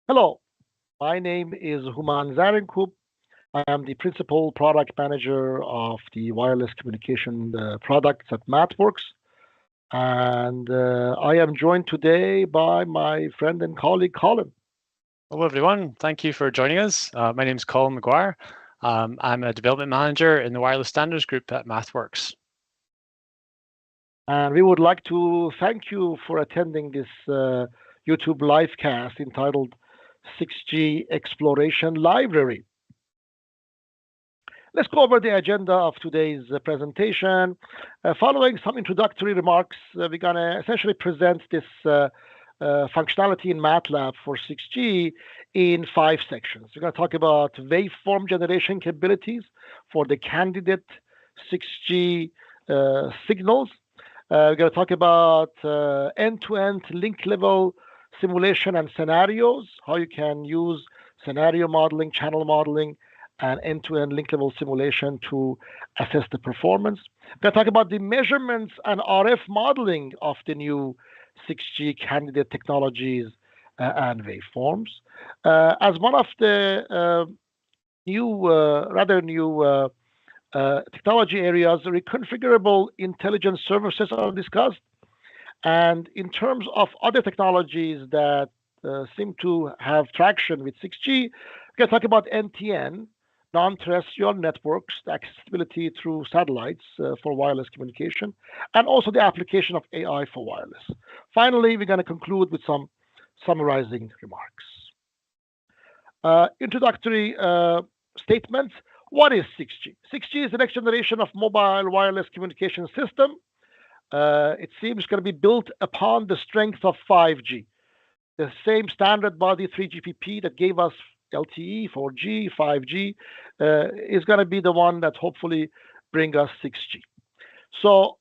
Hello, my name is Human Zarenkup. I am the principal product manager of the wireless communication products at MathWorks. And I am joined today by my friend and colleague, Colin. Hello, everyone. Thank you for joining us. My name is Colin McGuire. I'm a development manager in the Wireless Standards Group at MathWorks. And we would like to thank you for attending this YouTube livecast entitled 6G Exploration Library. Let's go over the agenda of today's presentation. Following some introductory remarks, we're going to essentially present this functionality in MATLAB for 6G in 5 sections. We're going to talk about waveform generation capabilities for the candidate 6G signals. We're going to talk about end-to-end link level simulation and scenarios, how you can use scenario modeling, channel modeling, and end-to-end link level simulation to assess the performance. We're going to talk about the measurements and RF modeling of the new 6G candidate technologies and waveforms. As one of the rather new technology areas, reconfigurable intelligence services are discussed. And in terms of other technologies that seem to have traction with 6G, we're going to talk about NTN, non-terrestrial networks, the accessibility through satellites for wireless communication, and also the application of AI for wireless. Finally, we're going to conclude with some summarizing remarks. Introductory statements. What is 6G? 6G is the next generation of mobile wireless communication system. It seems going to be built upon the strength of 5G. The same standard body 3GPP that gave us LTE, 4G, 5G is going to be the one that hopefully bring us 6G. So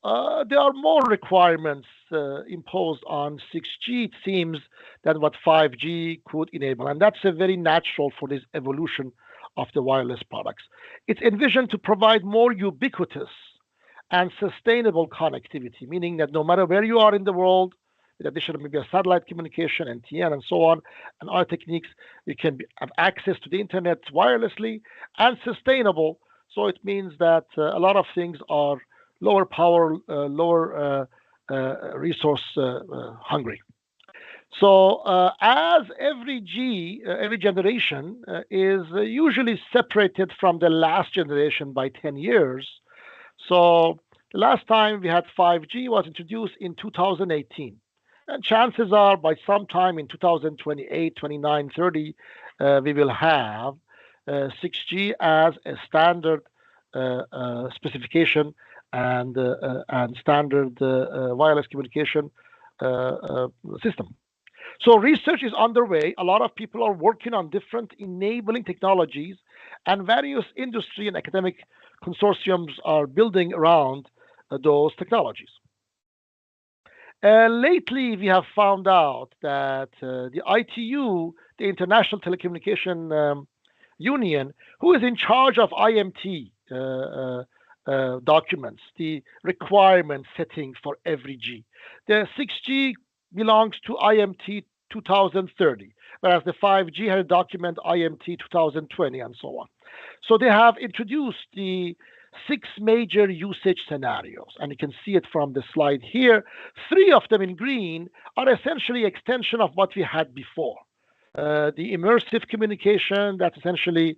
there are more requirements imposed on 6G, it seems, than what 5G could enable. And that's a very natural for this evolution of the wireless products. It's envisioned to provide more ubiquitous and sustainable connectivity, meaning that no matter where you are in the world, in addition to maybe a satellite communication, NTN, and so on, and other techniques, you can have access to the internet wirelessly and sustainable. So it means that a lot of things are lower power, lower resource hungry. So as every generation is usually separated from the last generation by 10 years. So the last time we had 5G was introduced in 2018. And chances are by sometime in 2028, 29, 30, we will have 6G as a standard specification and standard wireless communication system. So research is underway. A lot of people are working on different enabling technologies, and various industry and academic consortiums are building around those technologies. Lately, we have found out that the ITU, the International Telecommunication Union, who is in charge of IMT documents, the requirement setting for every G. The 6G belongs to IMT 2030, whereas the 5G has a document IMT 2020 and so on. So they have introduced the 6 major usage scenarios, and you can see it from the slide here. 3 of them in green are essentially extension of what we had before. The immersive communication, that's essentially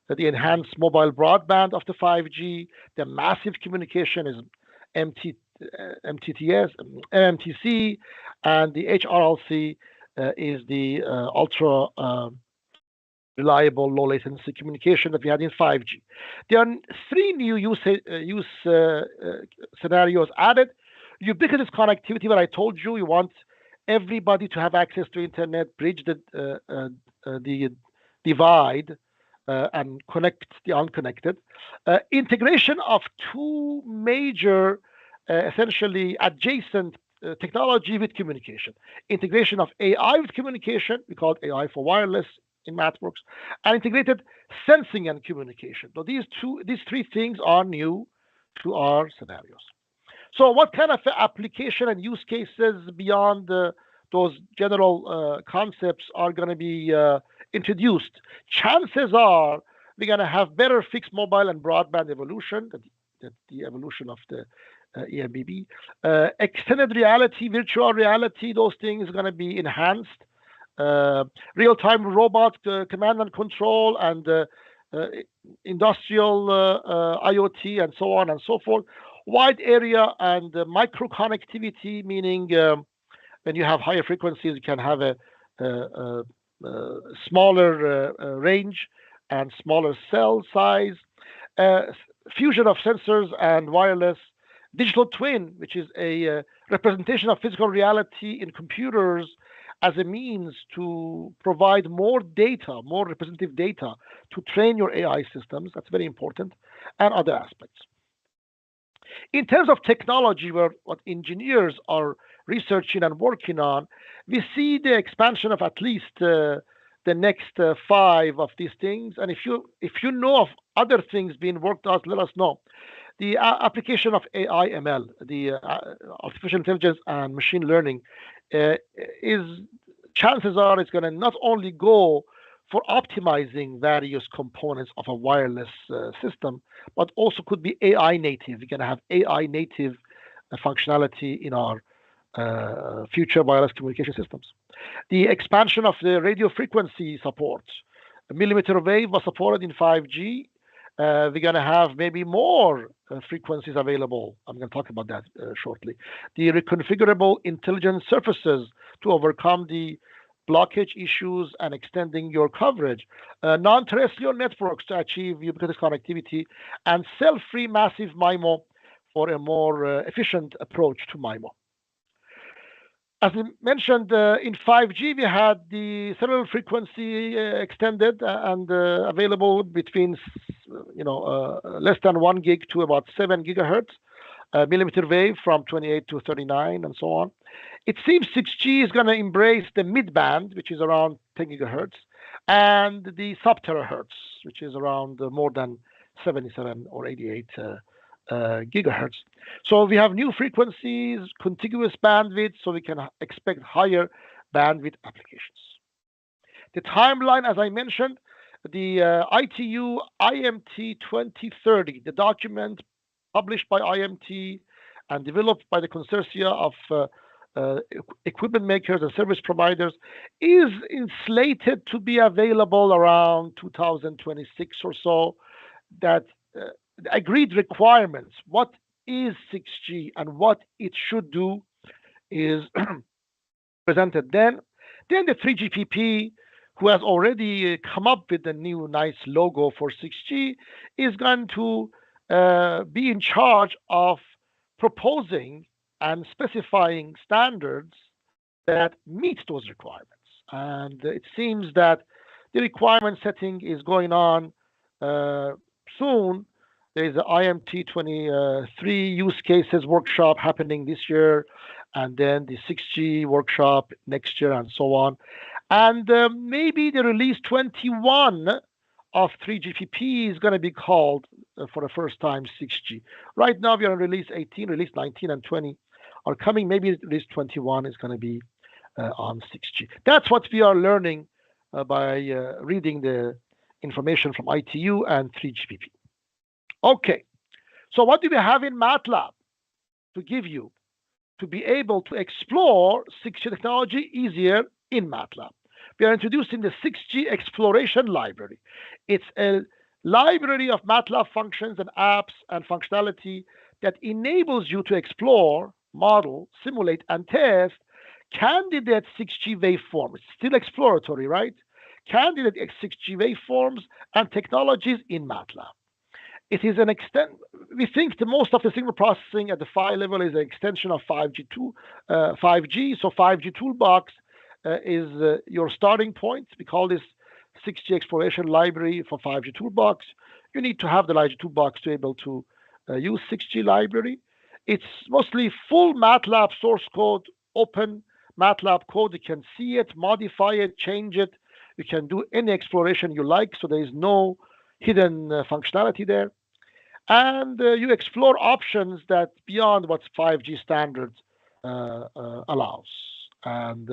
the enhanced mobile broadband of the 5G. The massive communication is MTTS, MMTC, and the HRLC is the ultra reliable low latency communication that we had in 5G. There are 3 new use scenarios added. Ubiquitous connectivity, what I told you, you want everybody to have access to internet, bridge the divide, and connect the unconnected. Integration of 2 major, essentially adjacent technology with communication. Integration of AI with communication, we call it AI for wireless in MathWorks, and integrated sensing and communication. So these 3 things are new to our scenarios. So what kind of application and use cases beyond those general concepts are going to be introduced, chances are we're going to have better fixed mobile and broadband evolution, the evolution of the EMBB. Extended reality, virtual reality, those things are going to be enhanced. Real-time robot command and control and industrial IoT and so on and so forth. Wide area and micro connectivity, meaning when you have higher frequencies, you can have a smaller range and smaller cell size. Fusion of sensors and wireless. Digital twin, which is a representation of physical reality in computers as a means to provide more data, more representative data to train your AI systems. That's very important, and other aspects. In terms of technology, what engineers are researching and working on, we see the expansion of at least the next 5 of these things. And if you know of other things being worked out, let us know. The application of AI ML, the artificial intelligence and machine learning, chances are it's going to not only go for optimizing various components of a wireless system, but also could be AI native. We're going to have AI native functionality in our future wireless communication systems. The expansion of the radio frequency support. Millimeter wave was supported in 5G. We're going to have maybe more frequencies available. I'm going to talk about that shortly. The reconfigurable intelligent surfaces to overcome the blockage issues and extending your coverage. Non-terrestrial networks to achieve ubiquitous connectivity, and cell-free massive MIMO for a more efficient approach to MIMO. As I mentioned, in 5G, we had the cellular frequency extended and available between, less than 1 gig to about 7 gigahertz, millimeter wave from 28 to 39, and so on. It seems 6G is going to embrace the mid-band, which is around 10 gigahertz, and the sub-terahertz, which is around more than 77 or 88 gigahertz. So we have new frequencies, contiguous bandwidth, so we can expect higher bandwidth applications. The timeline, as I mentioned, the ITU IMT 2030, the document published by IMT and developed by the consortia of equipment makers and service providers, is slated to be available around 2026 or so. That agreed requirements, what is 6G and what it should do, is presented then. Then the 3GPP, who has already come up with a new nice logo for 6G, is going to be in charge of proposing and specifying standards that meet those requirements. And it seems that the requirement setting is going on soon. There is the IMT 23 use cases workshop happening this year, and then the 6G workshop next year, and so on. And maybe the release 21 of 3GPP is going to be called for the first time 6G. Right now we are on release 18, release 19 and 20 are coming. Maybe release 21 is going to be on 6G. That's what we are learning by reading the information from ITU and 3GPP. Okay, so what do we have in MATLAB to give you to be able to explore 6G technology easier in MATLAB? We are introducing the 6G Exploration Library. It's a library of MATLAB functions and apps and functionality that enables you to explore, model, simulate, and test candidate 6G waveforms. It's still exploratory, right? Candidate 6G waveforms and technologies in MATLAB. It is an we think the most of the signal processing at the PHY level is an extension of 5G. So 5G Toolbox is your starting point. We call this 6G Exploration Library for 5G Toolbox. You need to have the 5G Toolbox to be able to use 6G library. It's mostly full MATLAB source code, open MATLAB code. You can see it, modify it, change it. You can do any exploration you like, so there is no hidden functionality there. And you explore options that beyond what 5G standard allows. And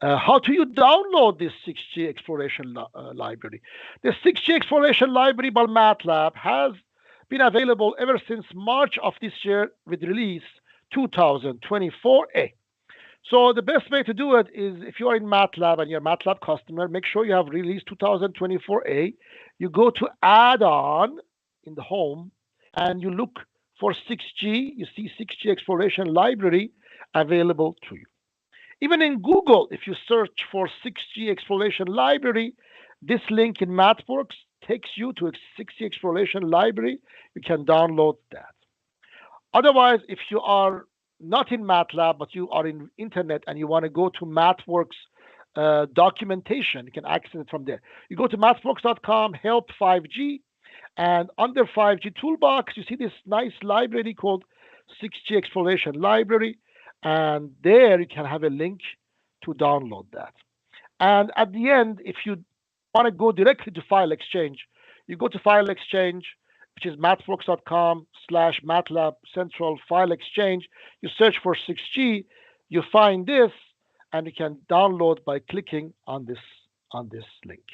how do you download this 6G exploration library? The 6G exploration library by MATLAB has been available ever since March of this year with release 2024A. So the best way to do it is if you are in MATLAB and you're a MATLAB customer, make sure you have release 2024A. You go to add-on in the home and you look for 6G. You see 6G exploration library available to you. Even in Google, if you search for 6G exploration library, this link in MathWorks takes you to a 6G exploration library. You can download that. Otherwise, if you are not in MATLAB, but you are in internet and you want to go to MathWorks documentation, you can access it from there. You go to mathworks.com, help 5G, and under 5G toolbox, you see this nice library called 6G exploration library. And there you can have a link to download that. And at the end, if you want to go directly to File Exchange, you go to File Exchange, which is mathworks.com/MATLAB Central File Exchange. You search for 6G, you find this, and you can download by clicking on this link.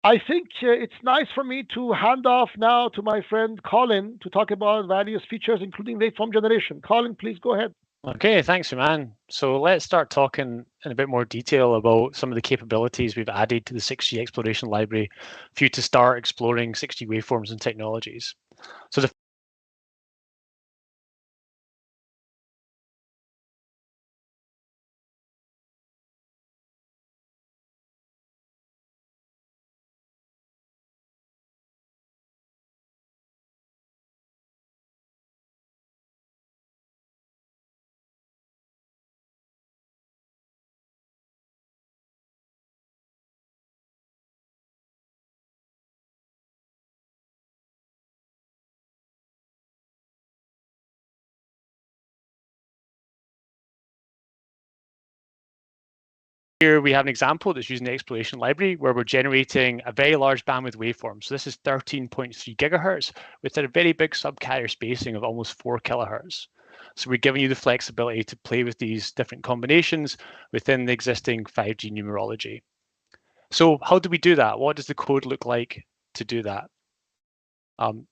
I think it's nice for me to hand off now to my friend Colin to talk about various features, including waveform generation. Colin, please go ahead. Okay, thanks, Ruman. So let's start talking in a bit more detail about some of the capabilities we've added to the 6G exploration library for you to start exploring 6G waveforms and technologies. So the Here we have an example that's using the exploration library where we're generating a very large bandwidth waveform. So this is 13.3 gigahertz with a very big subcarrier spacing of almost 4 kilohertz. So we're giving you the flexibility to play with these different combinations within the existing 5G numerology. So how do we do that? What does the code look like to do that?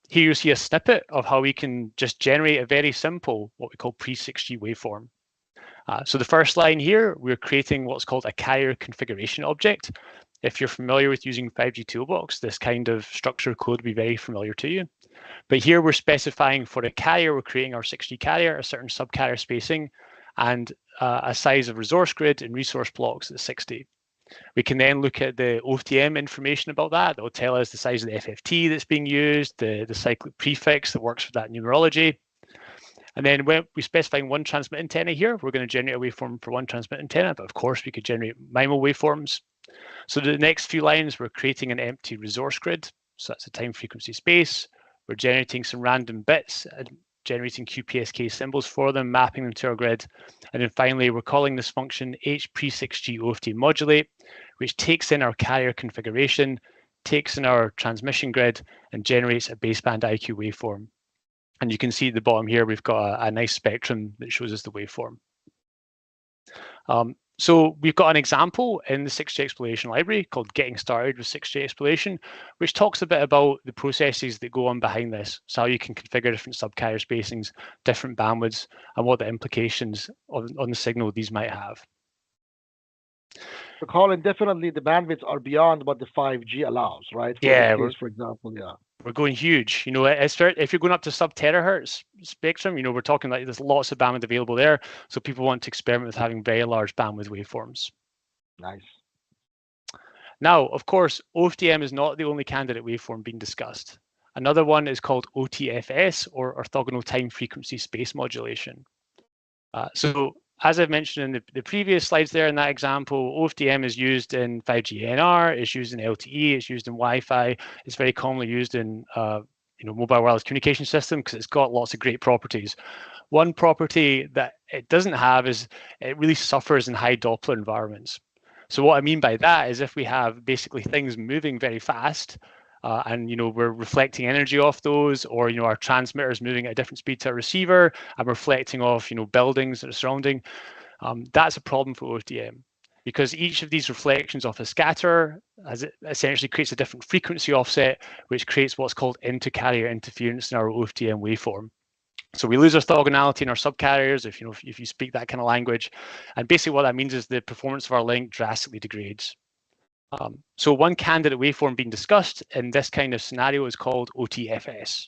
Here you see a snippet of how we can just generate a very simple, what we call pre-6G waveform. So the first line here, we're creating what's called a carrier configuration object. If you're familiar with using 5G Toolbox, this kind of structure code will be very familiar to you. But here we're specifying for a carrier, we're creating our 6G carrier, a certain subcarrier spacing, and a size of resource grid and resource blocks at 60. We can then look at the OFDM information about that. That will tell us the size of the FFT that's being used, the cyclic prefix that works for that numerology. And then when we specify one transmit antenna here, we're going to generate a waveform for one transmit antenna, but of course we could generate MIMO waveforms. So the next few lines, we're creating an empty resource grid. So that's a time, frequency, space. We're generating some random bits and generating QPSK symbols for them, mapping them to our grid. And then finally, we're calling this function hpre6g OFD modulate, which takes in our carrier configuration, takes in our transmission grid, and generates a baseband IQ waveform. And you can see at the bottom here, we've got a nice spectrum that shows us the waveform. So we've got an example in the 6G exploration library called Getting Started with 6G Exploration, which talks a bit about the processes that go on behind this. So how you can configure different subcarrier spacings, different bandwidths, and what the implications on the signal these might have. So Colin, definitely the bandwidths are beyond what the 5G allows, right? For example, yeah. We're going huge. You know, if you're going up to sub-terahertz spectrum, you know, we're talking like there's lots of bandwidth available there. So people want to experiment with having very large bandwidth waveforms. Nice. Now, of course, OFDM is not the only candidate waveform being discussed. Another one is called OTFS, or orthogonal time frequency space modulation. So as I've mentioned in the previous slides there in that example, OFDM is used in 5G NR, it's used in LTE, it's used in Wi-Fi, it's very commonly used in mobile wireless communication system because it's got lots of great properties. One property that it doesn't have is it really suffers in high Doppler environments. So what I mean by that is if we have basically things moving very fast, and we're reflecting energy off those, or our transmitters moving at a different speed to a receiver and reflecting off buildings that are surrounding. That's a problem for OFDM, because each of these reflections off a scatter essentially creates a different frequency offset, which creates what's called intercarrier interference in our OFDM waveform. So we lose orthogonality in our subcarriers if you speak that kind of language, and basically what that means is the performance of our link drastically degrades. So one candidate waveform being discussed in this kind of scenario is called OTFS.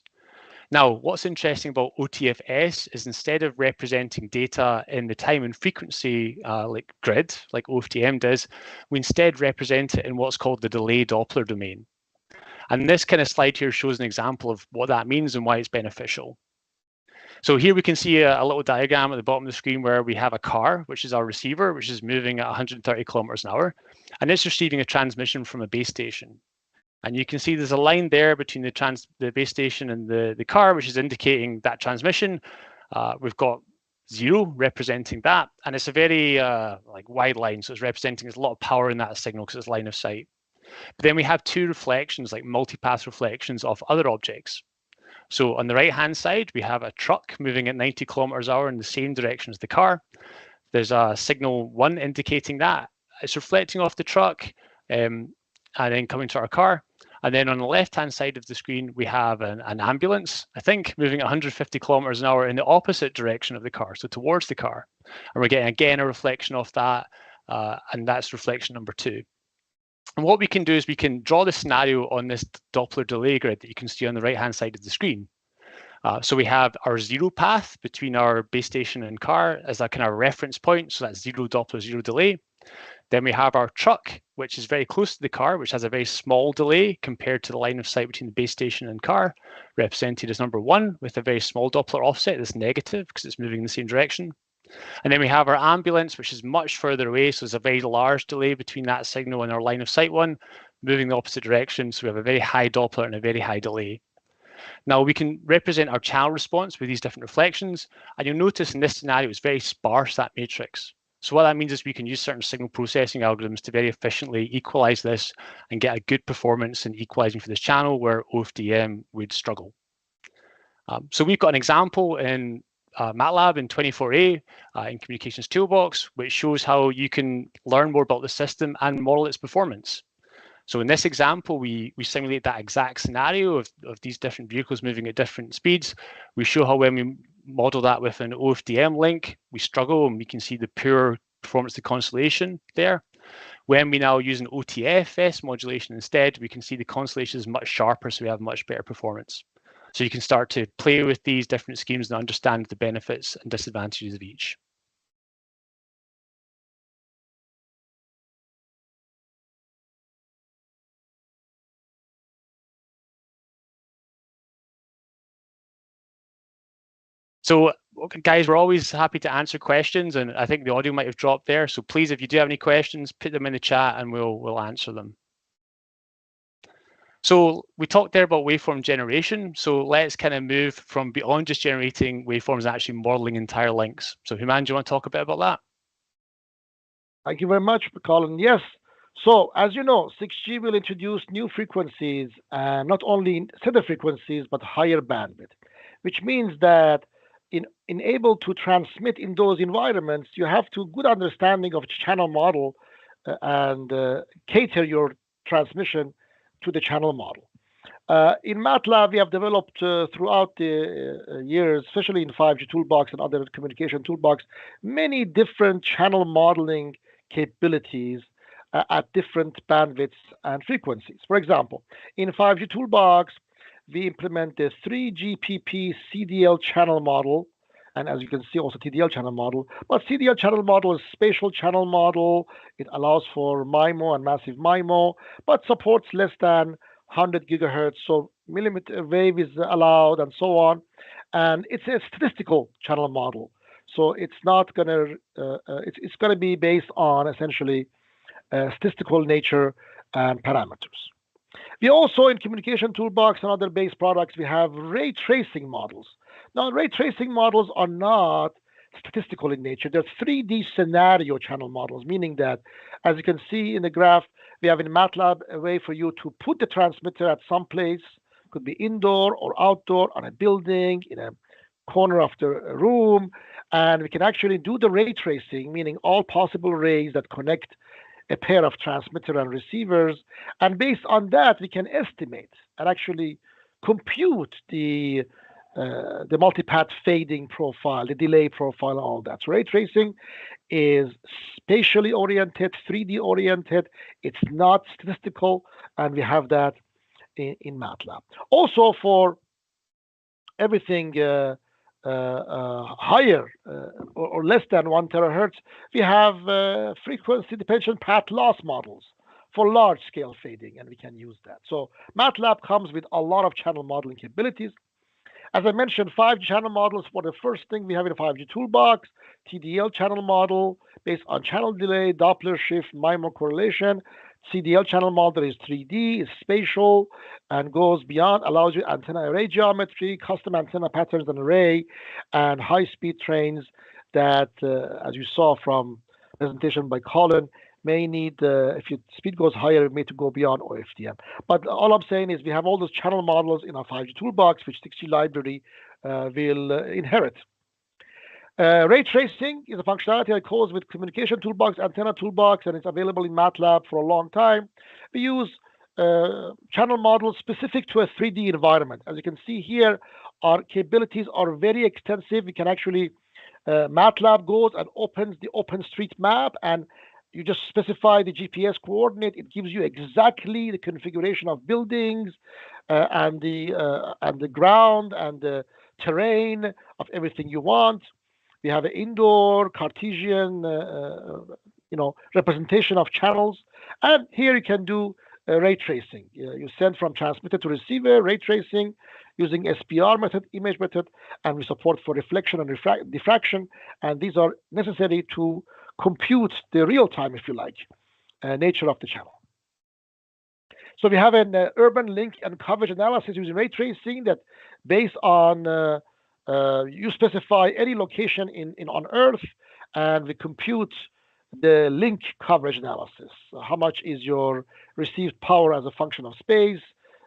Now, what's interesting about OTFS is instead of representing data in the time and frequency like grid, like OFDM does, we instead represent it in what's called the delay Doppler domain. And this kind of slide here shows an example of what that means and why it's beneficial. So here we can see a little diagram at the bottom of the screen where we have a car, which is our receiver, which is moving at 130 kilometers an hour, and it's receiving a transmission from a base station. And you can see there's a line there between the base station and the car, which is indicating that transmission. We've got 0 representing that, and it's a very wide line, so it's representing there's a lot of power in that signal because it's line of sight. But then we have 2 reflections, like multipath reflections of other objects. So on the right-hand side, we have a truck moving at 90 kilometers an hour in the same direction as the car. There's a signal 1 indicating that. It's reflecting off the truck and then coming to our car. And then on the left-hand side of the screen, we have an ambulance, I think, moving at 150 kilometers an hour in the opposite direction of the car, so towards the car. And we're getting, again, a reflection off that, and that's reflection number 2. And what we can do is we can draw the scenario on this Doppler delay grid that you can see on the right-hand side of the screen. So we have our 0 path between our base station and car as a kind of reference point, so that's 0 Doppler, 0 delay. Then we have our truck, which is very close to the car, which has a very small delay compared to the line of sight between the base station and car, represented as number 1 with a very small Doppler offset that's negative because it's moving in the same direction. And then we have our ambulance, which is much further away, so there's a very large delay between that signal and our line of sight one, moving the opposite direction, so we have a very high Doppler and a very high delay. Now we can represent our channel response with these different reflections, and you'll notice in this scenario it's very sparse, that matrix. So what that means is we can use certain signal processing algorithms to very efficiently equalize this and get a good performance in equalizing for this channel where OFDM would struggle. So we've got an example in MATLAB in 24A in Communications Toolbox, which shows how you can learn more about the system and model its performance. So in this example, we simulate that exact scenario of these different vehicles moving at different speeds. We show how when we model that with an OFDM link, we struggle, and we can see the poor performance of the constellation there. When we now use an OTFS modulation instead, we can see the constellation is much sharper, so we have much better performance. So you can start to play with these different schemes and understand the benefits and disadvantages of each. So guys, we're always happy to answer questions, and I think the audio might have dropped there. So please, if you do have any questions, put them in the chat and we'll answer them. So we talked there about waveform generation. So let's kind of move from beyond just generating waveforms and actually modeling entire links. So Houman, do you want to talk a bit about that? Thank you very much, Colin. Yes. So as you know, 6G will introduce new frequencies, not only center frequencies, but higher bandwidth, which means that in able to transmit in those environments, you have to good understanding of channel model and cater your transmission to the channel model. In MATLAB, we have developed throughout the years, especially in 5G Toolbox and other communication toolbox, many different channel modeling capabilities at different bandwidths and frequencies. For example, in 5G Toolbox, we implement the 3GPP CDL channel model, and as you can see, also TDL channel model. But CDL channel model is spatial channel model. It allows for MIMO and massive MIMO, but supports less than 100 gigahertz, so millimeter wave is allowed, and so on. And it's a statistical channel model, so it's not gonna it's gonna be based on essentially statistical nature and parameters. We also, in Communication Toolbox and other base products, we have ray tracing models. Now, ray tracing models are not statistical in nature. They're 3D scenario channel models, meaning that, as you can see in the graph, we have in MATLAB a way for you to put the transmitter at some place, could be indoor or outdoor, on a building, in a corner of the room, and we can actually do the ray tracing, meaning all possible rays that connect a pair of transmitter and receivers, and based on that we can estimate and actually compute the multipath fading profile, the delay profile, all that. So ray tracing is spatially oriented, 3D oriented. It's not statistical, and we have that in MATLAB. Also, for everything higher or less than 1 terahertz, we have frequency dependent path loss models for large scale fading, and we can use that. So MATLAB comes with a lot of channel modeling capabilities. As I mentioned, 5G channel models for the first thing we have in a 5G toolbox, TDL channel model based on channel delay, Doppler shift, MIMO correlation. CDL channel model is 3D, is spatial, and goes beyond, allows you antenna array geometry, custom antenna patterns and array, and high-speed trains that, as you saw from presentation by Colin, may need, if your speed goes higher, it may to go beyond OFDM. But all I'm saying is we have all those channel models in our 5G toolbox, which 6G library will inherit. Ray tracing is a functionality that goes with communication toolbox, antenna toolbox, and it's available in MATLAB for a long time. We use channel models specific to a 3D environment. As you can see here, our capabilities are very extensive. We can actually, MATLAB goes and opens the OpenStreetMap, and you just specify the GPS coordinate. It gives you exactly the configuration of buildings and the ground and the terrain of everything you want. We have an indoor Cartesian, representation of channels, and here you can do ray tracing. You send from transmitter to receiver, ray tracing using SPR method, image method, and we support for reflection and diffraction, and these are necessary to compute the real time, if you like, nature of the channel. So we have an urban link and coverage analysis using ray tracing that, based on you specify any location on Earth, and we compute the link coverage analysis. How much is your received power as a function of space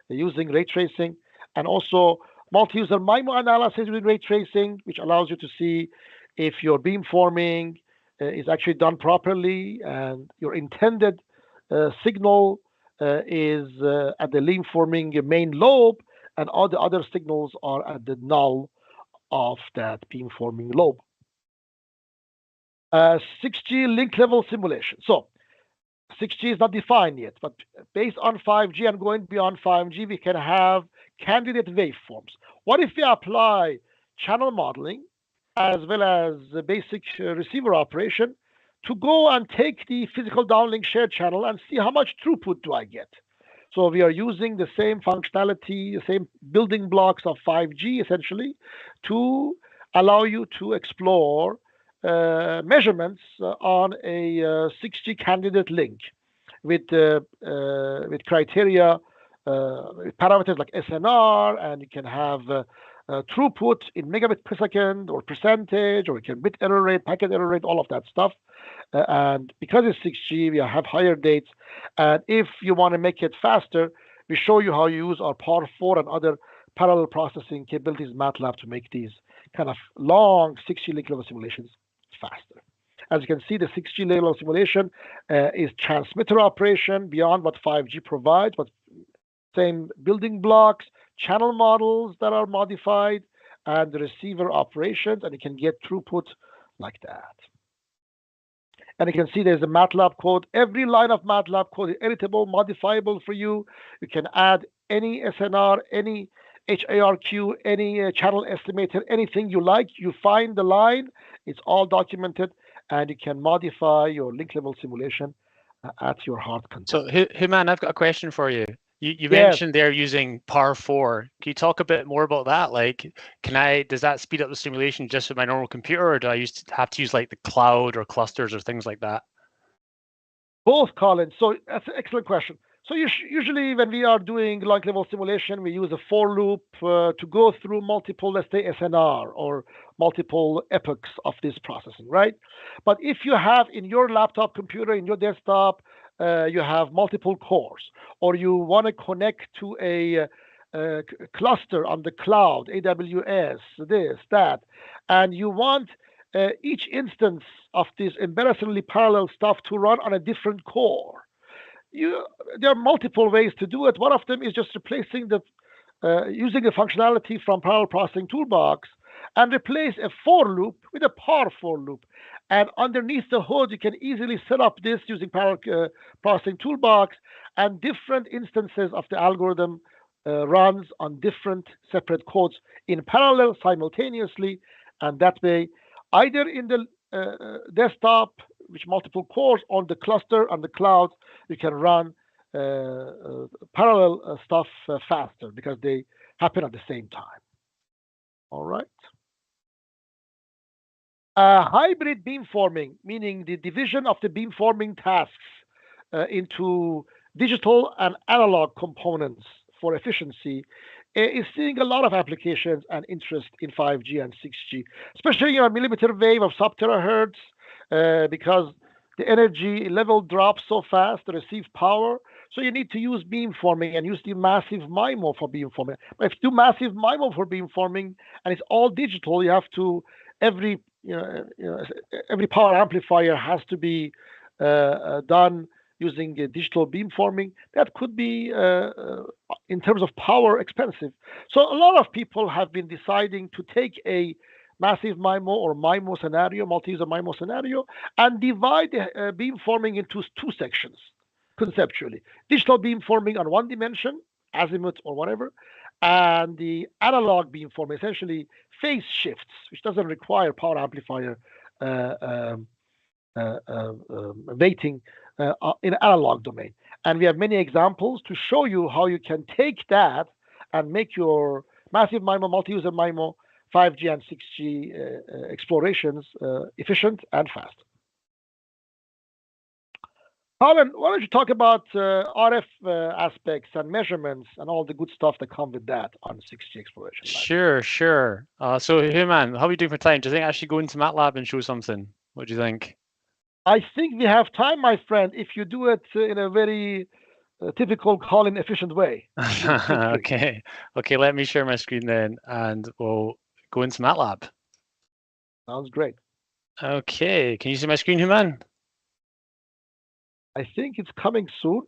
using ray tracing, and also multi-user MIMO analysis with ray tracing, which allows you to see if your beamforming is actually done properly and your intended signal is at the beamforming main lobe, and all the other signals are at the null of that beamforming lobe. 6G link level simulation. So 6G is not defined yet, but based on 5G and going beyond 5G, we can have candidate waveforms. What if we apply channel modeling as well as the basic receiver operation to go and take the physical downlink shared channel and see how much throughput do I get? So we are using the same functionality, the same building blocks of 5G essentially, to allow you to explore measurements on a 6G candidate link with criteria, with parameters like SNR, and you can have throughput in megabit per second or percentage, or you can bit error rate, packet error rate, all of that stuff. And because it's 6G, we have higher dates. And if you want to make it faster, we show you how you use our PAR4 and other parallel processing capabilities in MATLAB to make these kind of long 6G link level simulations faster. As you can see, the 6G level simulation is transmitter operation beyond what 5G provides, but same building blocks, channel models that are modified, and the receiver operations, and you can get throughput like that. And you can see there's a MATLAB code. Every line of MATLAB code is editable, modifiable for you. You can add any SNR, any HARQ, any channel estimator, anything you like. You find the line, it's all documented, and you can modify your link level simulation at your heart content. So, Houman, I've got a question for you. You Yes. mentioned they're using PAR4. Can you talk a bit more about that? Like, does that speed up the simulation just with my normal computer, or do I have to use like the cloud or clusters or things like that? Both, Colin. So that's an excellent question. So usually when we are doing link level simulation, we use a for loop to go through multiple, let's say, SNR or multiple epochs of this processing, right? But if you have in your laptop computer, in your desktop, you have multiple cores, or you want to connect to a cluster on the cloud, AWS, this, that, and you want each instance of this embarrassingly parallel stuff to run on a different core. There are multiple ways to do it. One of them is just replacing using the functionality from Parallel Processing Toolbox and replace a for loop with a par for loop. And underneath the hood, you can easily set up this using Parallel Processing Toolbox, and different instances of the algorithm runs on different separate codes in parallel simultaneously, and that way, either in the desktop, which multiple cores, on the cluster, on the cloud, you can run parallel stuff faster because they happen at the same time. All right. Hybrid beamforming, meaning the division of the beamforming tasks into digital and analog components for efficiency, is seeing a lot of applications and interest in 5G and 6G, especially in a millimeter wave of sub-terahertz, because the energy level drops so fast to receive power. So you need to use beamforming and use the massive MIMO for beamforming. But if you do massive MIMO for beamforming and it's all digital, you have to every power amplifier has to be done using digital beamforming. That could be, in terms of power, expensive. So a lot of people have been deciding to take a massive MIMO or MIMO scenario, multi-user MIMO scenario, and divide the beamforming into two sections conceptually. Digital beamforming on one dimension, azimuth or whatever, and the analog beamforming, essentially phase shifts, which doesn't require power amplifier weighting in analog domain. And we have many examples to show you how you can take that and make your massive MIMO, multi-user MIMO, 5G and 6G explorations efficient and fast. Harlan, why don't you talk about RF aspects and measurements and all the good stuff that come with that on 6G exploration? Sure. So, Hooman, how are we doing for time? Do you think I should go into MATLAB and show something? What do you think? I think we have time, my friend, if you do it in a very typical Colin efficient way. Okay, let me share my screen then, and we'll go into MATLAB. Sounds great. Okay, can you see my screen, Hooman? I think it's coming soon.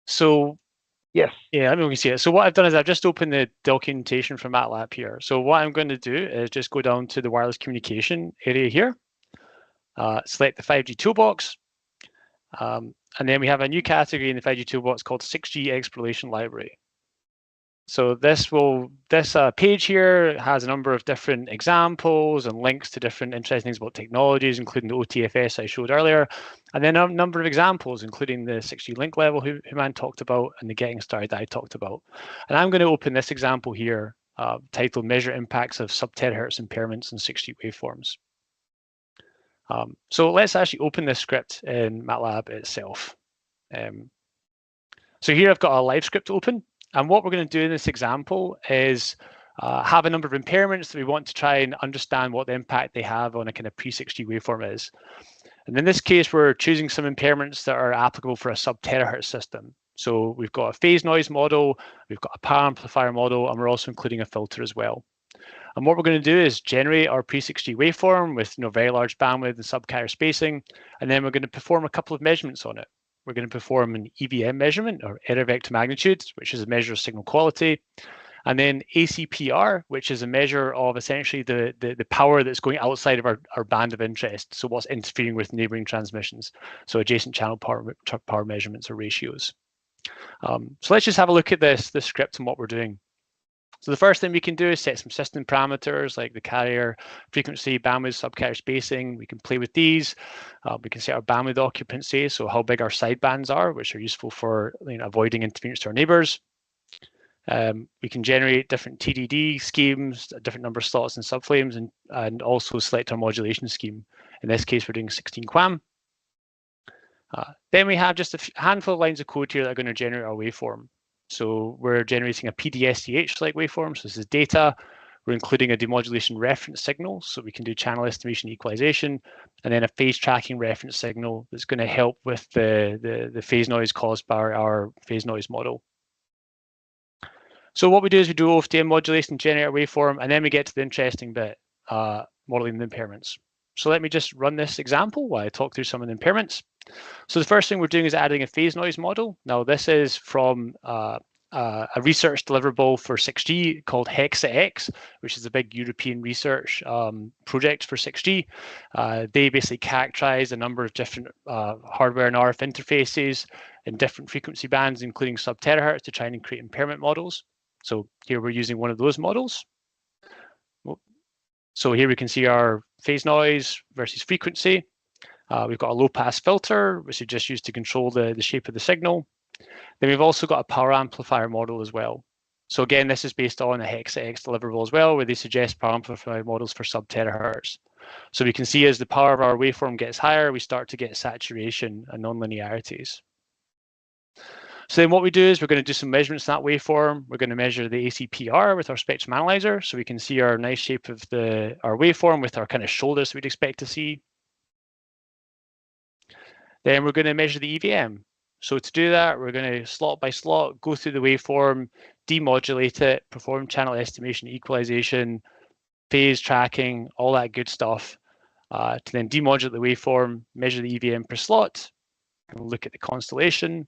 So, yes. Yeah, let me see it. So what I've done is I've just opened the documentation from MATLAB here. So what I'm going to do is just go down to the wireless communication area here, select the 5G toolbox, and then we have a new category in the 5G toolbox called 6G Exploration Library. So this page here has a number of different examples and links to different interesting things about technologies, including the OTFS I showed earlier, and then a number of examples, including the 6G link level Hooman talked about and the getting started that I talked about. And I'm going to open this example here, titled Measure Impacts of Sub-Terahertz Impairments in 6G Waveforms. So let's actually open this script in MATLAB itself. So here I've got a live script open. And what we're going to do in this example is have a number of impairments that we want to try and understand what the impact they have on a kind of pre-6G waveform is. And in this case, we're choosing some impairments that are applicable for a sub-terahertz system. So we've got a phase noise model, we've got a power amplifier model, and we're also including a filter as well. And what we're going to do is generate our pre-6G waveform with very large bandwidth and sub-carrier spacing, and then we're going to perform a couple of measurements on it. We're going to perform an EVM measurement, or error vector magnitude, which is a measure of signal quality, and then ACPR, which is a measure of essentially the power that's going outside of our band of interest, so what's interfering with neighboring transmissions, so adjacent channel power measurements or ratios. So let's just have a look at this script and what we're doing. So the first thing we can do is set some system parameters like the carrier frequency, bandwidth, sub-carrier spacing. We can play with these. We can set our bandwidth occupancy, so how big our sidebands are, which are useful for avoiding interference to our neighbors. We can generate different TDD schemes, a different number of slots and subflames, and also select our modulation scheme. In this case, we're doing 16 QAM. Then we have just a handful of lines of code here that are going to generate our waveform. So we're generating a PDSCH-like waveform. So this is data. We're including a demodulation reference signal, so we can do channel estimation equalization, and then a phase tracking reference signal that's going to help with the phase noise caused by our phase noise model. So what we do is we do OFDM modulation, generate a waveform, and then we get to the interesting bit, modeling the impairments. So let me just run this example while I talk through some of the impairments. So the first thing we're doing is adding a phase noise model. Now this is from a research deliverable for 6G called HexaX, which is a big European research project for 6G. They basically characterize a number of different hardware and RF interfaces in different frequency bands, including sub-terahertz, to try and create impairment models. So here we're using one of those models. So here we can see our phase noise versus frequency. We've got a low pass filter, which is just used to control the shape of the signal. Then we've also got a power amplifier model as well. So again, this is based on a HexaX deliverable as well, where they suggest power amplifier models for sub-terahertz. So we can see as the power of our waveform gets higher, we start to get saturation and nonlinearities. So then what we do is we're going to do some measurements in that waveform. We're going to measure the ACPR with our spectrum analyzer, so we can see our nice shape of our waveform with our kind of shoulders we'd expect to see. Then we're going to measure the EVM. So to do that, we're going to slot by slot go through the waveform, demodulate it, perform channel estimation, equalization, phase tracking, all that good stuff, to then demodulate the waveform, measure the EVM per slot, and look at the constellation.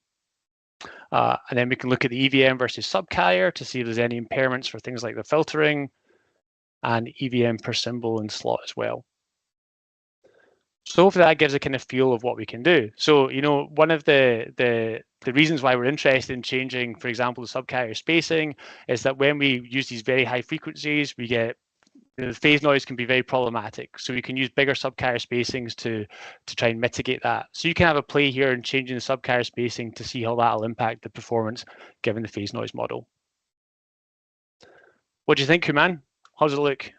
And then we can look at the EVM versus subcarrier to see if there's any impairments for things like the filtering, and EVM per symbol and slot as well. So hopefully that gives a kind of feel of what we can do. So, you know, one of the reasons why we're interested in changing, for example, the subcarrier spacing is that when we use these very high frequencies, we get, you know, the phase noise can be very problematic. So we can use bigger subcarrier spacings to try and mitigate that. So you can have a play here in changing the subcarrier spacing to see how that'll impact the performance given the phase noise model. What do you think, Hooman? How does it look?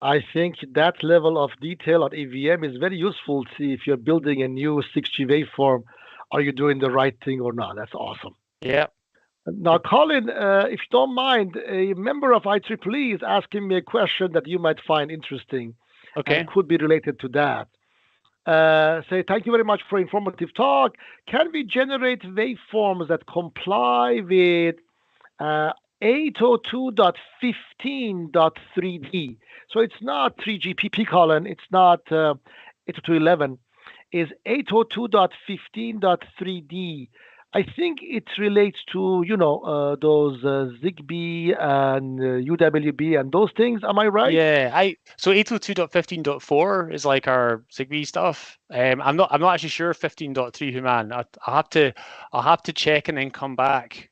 I think that level of detail on EVM is very useful to see if you're building a new 6G waveform, are you doing the right thing or not? That's awesome. Yeah. Now, Colin, if you don't mind, a member of IEEE is asking me a question that you might find interesting. Okay. And could be related to that. Say, thank you very much for informative talk. Can we generate waveforms that comply with 802.15.3D? So it's not 3GPP, Colin. It's not 802.11. Is 802.15.3D. I think it relates to, you know, those Zigbee and UWB and those things. Am I right? Yeah, so 802.15.4 is like our Zigbee stuff. I'm not actually sure 15.3, Hooman. I'll have to check and then come back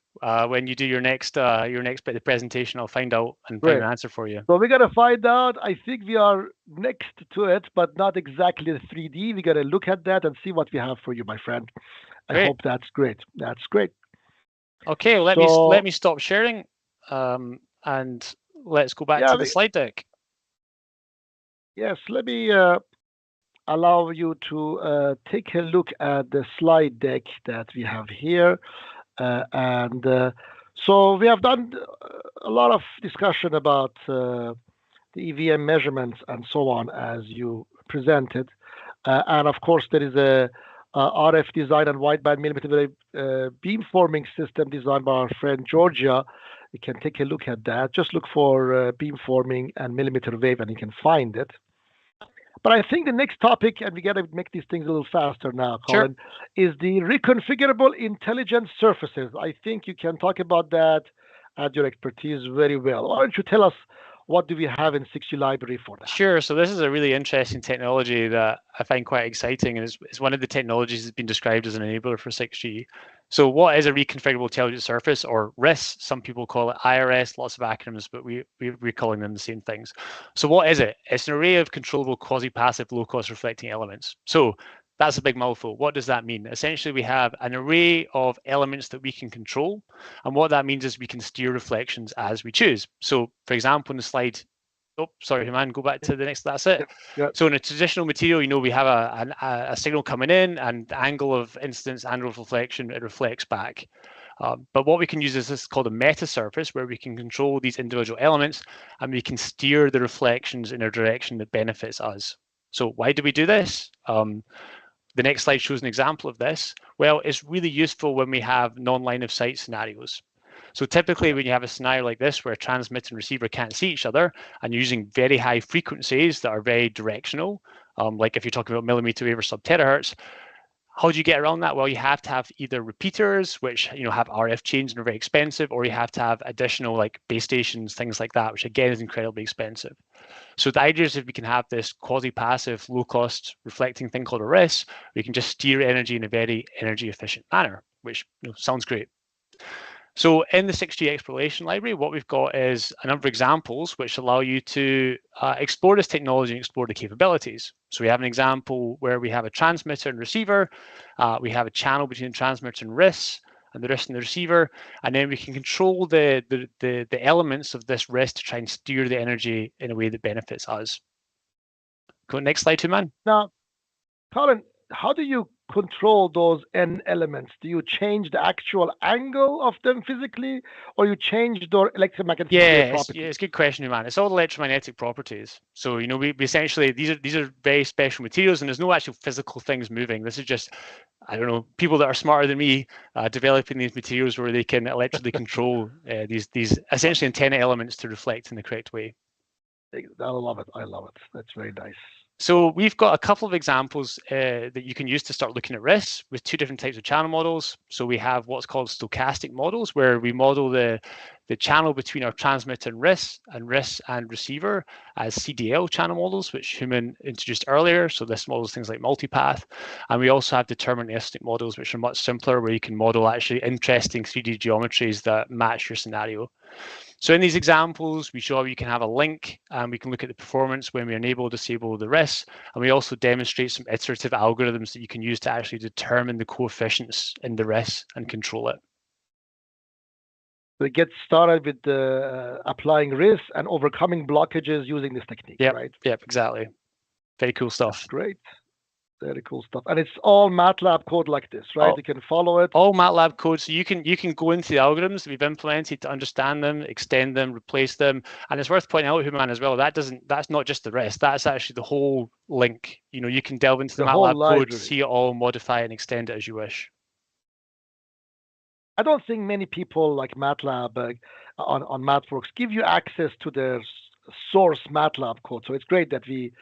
when you do your next bit of the presentation. I'll find out and find an answer for you. So we gotta find out. I think we are next to it, but not exactly the 3D. We gotta look at that and see what we have for you, my friend. I hope that's great. That's great. Okay, let me stop sharing, and let's go back to the slide deck. Yes, let me allow you to take a look at the slide deck that we have here, so we have done a lot of discussion about the EVM measurements and so on as you presented, and of course there is a RF design and wideband millimeter wave beamforming system designed by our friend Georgia. You can take a look at that. Just look for beamforming and millimeter wave and you can find it. But I think the next topic, and we got to make these things a little faster now, Colin, is the reconfigurable intelligent surfaces. I think you can talk about that, add your expertise very well. Why don't you tell us what do we have in 6G library for that? Sure. So this is a really interesting technology that I find quite exciting, and it's one of the technologies that's been described as an enabler for 6G. So what is a reconfigurable intelligent surface, or RIS? Some people call it IRS, lots of acronyms, but we're calling them the same things. So what is it? It's an array of controllable quasi-passive low-cost reflecting elements. So that's a big mouthful. What does that mean? Essentially, we have an array of elements that we can control. And what that means is we can steer reflections as we choose. So, for example, in the slide Oh, sorry, man. Go back to the next. That's it. Yeah. So in a traditional material, we have a signal coming in, and the angle of incidence, angle of reflection, it reflects back. But what we can use is this called a meta surface, where we can control these individual elements, and we can steer the reflections in a direction that benefits us. So why do we do this? The next slide shows an example of this. Well, it's really useful when we have non-line of sight scenarios. So typically when you have a scenario like this where transmitter and receiver can't see each other and using very high frequencies that are very directional, like if you're talking about millimeter wave or sub-terahertz, how do you get around that? Well, you have to have either repeaters, which have RF chains and are very expensive, or you have to have additional like base stations, things like that, which again is incredibly expensive. So the idea is if we can have this quasi-passive, low-cost reflecting thing called a RIS, we can just steer energy in a very energy-efficient manner, which sounds great. So in the 6G exploration library, what we've got is a number of examples which allow you to explore this technology and explore the capabilities. So we have an example where we have a transmitter and receiver, we have a channel between the transmitter and RIS, and the RIS and the receiver, and then we can control the elements of this RIS to try and steer the energy in a way that benefits us. Go next slide, man. Now, Colin, how do you control those N elements? Do you change the actual angle of them physically, or you change their electromagnetic properties? Yeah, it's a good question, man. It's all electromagnetic properties. So we essentially these are very special materials, and there's no actual physical things moving. This is just, I don't know, people that are smarter than me developing these materials where they can electrically control these essentially antenna elements to reflect in the correct way. I love it. That's very nice. So we've got a couple of examples that you can use to start looking at RIS with two different types of channel models. So we have what's called stochastic models, where we model the channel between our transmitter and RIS and receiver as CDL channel models, which Hooman introduced earlier. So this models things like multipath. And we also have deterministic models, which are much simpler, where you can model actually interesting 3D geometries that match your scenario. So in these examples, we show how you can have a link, and we can look at the performance when we enable, disable the RIS, and we also demonstrate some iterative algorithms that you can use to actually determine the coefficients in the RIS and control it. So it gets started with applying RIS and overcoming blockages using this technique, right? Yep, exactly. Very cool stuff. That's great. Very cool stuff. And it's all MATLAB code like this, right? You can follow it. All MATLAB code. So you can go into the algorithms that we've implemented to understand them, extend them, replace them. And it's worth pointing out, Hooman, as well, that's not just the RIS. That's actually the whole link. You can delve into the MATLAB code, see it all, modify it, and extend it as you wish. I don't think many people like MATLAB on MathWorks give you access to their source MATLAB code. So it's great that we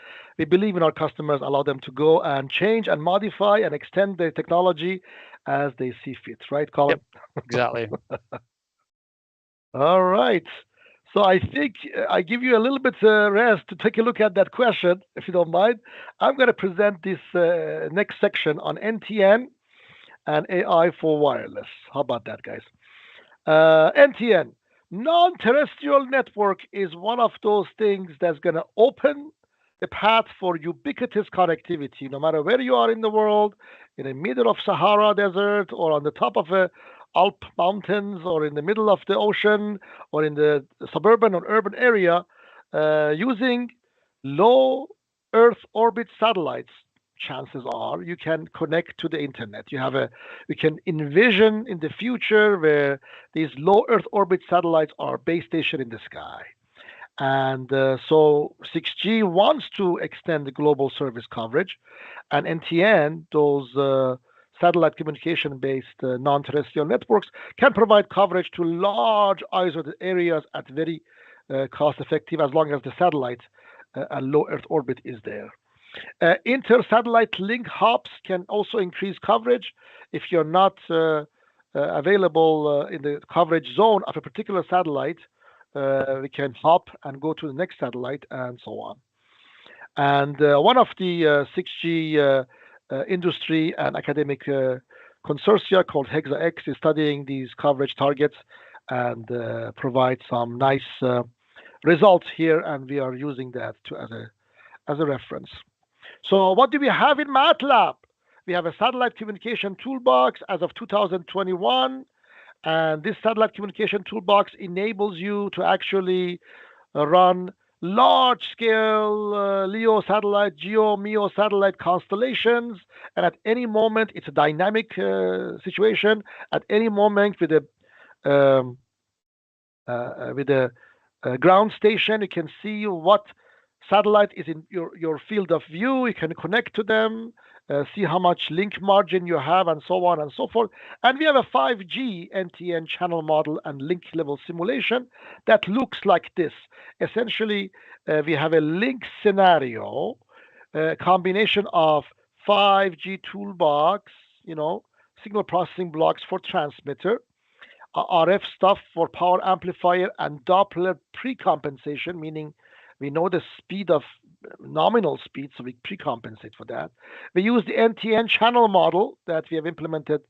believe in our customers, allow them to go and change and modify and extend their technology as they see fit, right, Colin? Yep, exactly. All right. So I think I give you a little bit rest to take a look at that question, if you don't mind. I'm going to present this next section on NTN and AI for wireless. How about that, guys? NTN. Non-terrestrial network is one of those things that's going to open the path for ubiquitous connectivity, no matter where you are in the world, in the middle of Sahara Desert, or on the top of a Alp mountains, or in the middle of the ocean, or in the suburban or urban area, using low Earth orbit satellites. Chances are you can connect to the internet. We can envision in the future where these low Earth orbit satellites are base station in the sky. And so 6G wants to extend the global service coverage, and NTN, those satellite communication-based non-terrestrial networks, can provide coverage to large isolated areas at very cost-effective, as long as the satellite and low Earth orbit is there. Inter-satellite link hops can also increase coverage. If you're not available in the coverage zone of a particular satellite, we can hop and go to the next satellite and so on. And one of the 6G industry and academic consortia called HexaX is studying these coverage targets and provide some nice results here, and we are using that as a reference. So what do we have in MATLAB? We have a satellite communication toolbox as of 2021, and this satellite communication toolbox enables you to actually run large-scale LEO satellite, GEO, MEO satellite constellations, and at any moment it's a dynamic situation. At any moment um, with a ground station, you can see what satellite is in your field of view. You can connect to them, see how much link margin you have, and so on and so forth. And we have a 5G NTN channel model and link level simulation that looks like this. Essentially, we have a link scenario, a combination of 5G toolbox, signal processing blocks for transmitter, RF stuff for power amplifier, and Doppler pre-compensation, meaning we know the speed of nominal speed, so we pre-compensate for that. We use the NTN channel model that we have implemented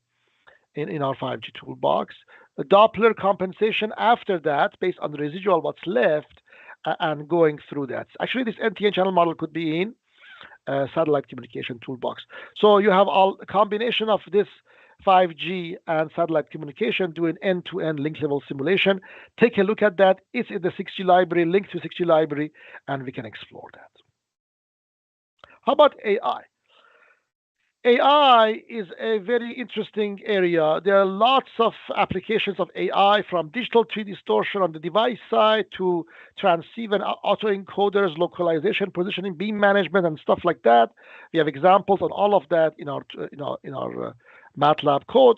in our 5G toolbox. The Doppler compensation after that, based on the residual what's left, and going through that. Actually, this NTN channel model could be in satellite communication toolbox. So you have a combination of this 5G and satellite communication doing end-to-end link level simulation. Take a look at that. It's in the 6G library, link to 6G library, and we can explore that. How about AI? AI is a very interesting area. There are lots of applications of AI, from digital 3D distortion on the device side to transceiver and autoencoders, localization, positioning, beam management, and stuff like that. We have examples on all of that in our MATLAB code.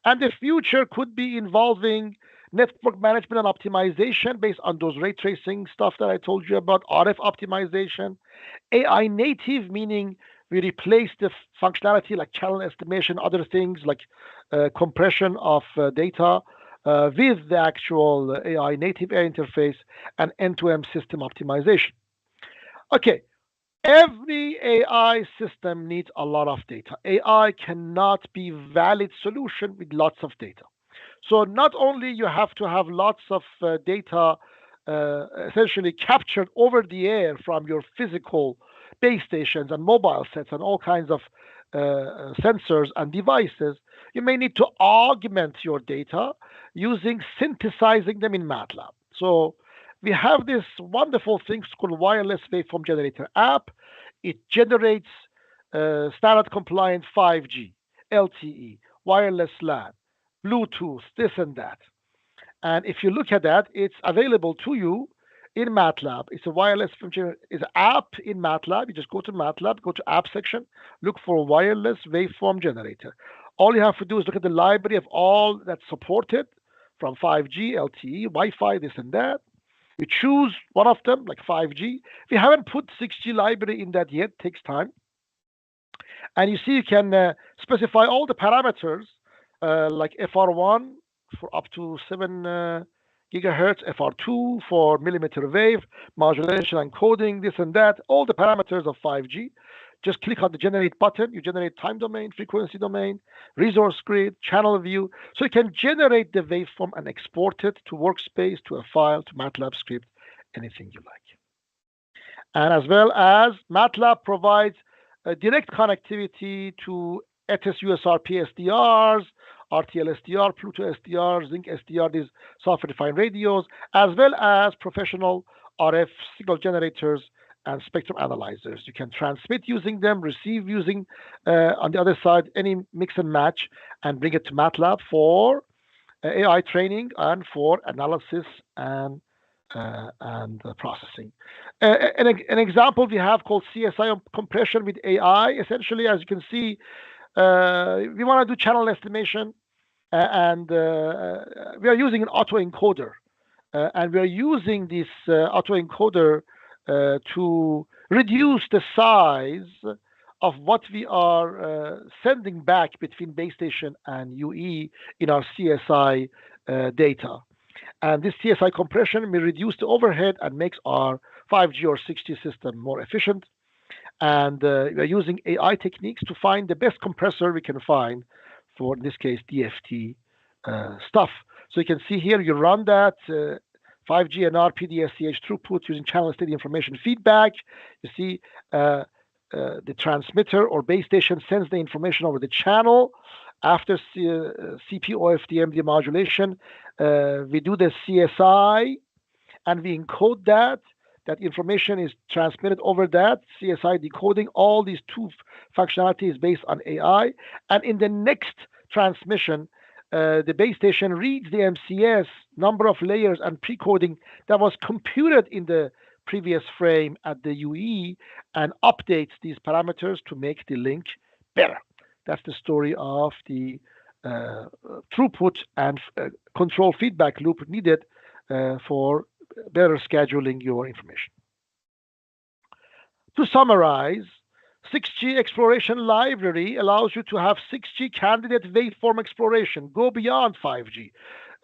And the future could be involving network management and optimization based on those ray tracing stuff that I told you about, RF optimization, AI native, meaning we replace the functionality like channel estimation, other things like compression of data with the actual AI native air interface and end-to-end system optimization. Okay, every AI system needs a lot of data. AI cannot be valid solution with lots of data. So not only you have to have lots of data essentially captured over the air from your physical base stations and mobile sets and all kinds of sensors and devices, you may need to augment your data using synthesizing them in MATLAB. So we have this wonderful thing called Wireless Waveform Generator app. It generates standard compliant 5G, LTE, wireless LAN, Bluetooth, this and that. And if you look at that, it's available to you in MATLAB. It's a wireless function. It's an app in MATLAB. You just go to MATLAB, go to app section, look for wireless waveform generator. All you have to do is look at the library of all that's supported from 5G, LTE, Wi-Fi, this and that. You choose one of them, like 5G. We haven't put 6G library in that yet. Takes time. And you see you can specify all the parameters like FR1 for up to 7 gigahertz, FR2 for millimeter wave, modulation and coding, this and that, all the parameters of 5G. Just click on the generate button. You generate time domain, frequency domain, resource grid, channel view. So you can generate the waveform and export it to workspace, to a file, to MATLAB script, anything you like. And as well as MATLAB provides a direct connectivity to ETS USRP SDRs, RTL SDR, Pluto SDR, Zinc SDR, these software-defined radios, as well as professional RF signal generators and spectrum analyzers. You can transmit using them, receive using, on the other side, any mix and match, and bring it to MATLAB for AI training and for analysis and processing. An example we have called CSI compression with AI. Essentially, as you can see, we want to do channel estimation, and we are using an autoencoder, and we are using this autoencoder to reduce the size of what we are sending back between base station and UE in our CSI data. And this CSI compression may reduce the overhead and makes our 5G or 6G system more efficient. And we are using AI techniques to find the best compressor we can find for, in this case, DFT stuff. So you can see here, you run that 5G NR PDSCH throughput using channel steady information feedback. You see the transmitter or base station sends the information over the channel. After CP-OFDM demodulation, we do the CSI and we encode that. that information is transmitted over that CSI decoding. All these two functionalities based on AI. And in the next transmission, the base station reads the MCS number of layers and pre-coding that was computed in the previous frame at the UE and updates these parameters to make the link better. That's the story of the throughput and control feedback loop needed for better scheduling your information. To summarize, 6G Exploration Library allows you to have 6G candidate waveform exploration, go beyond 5G,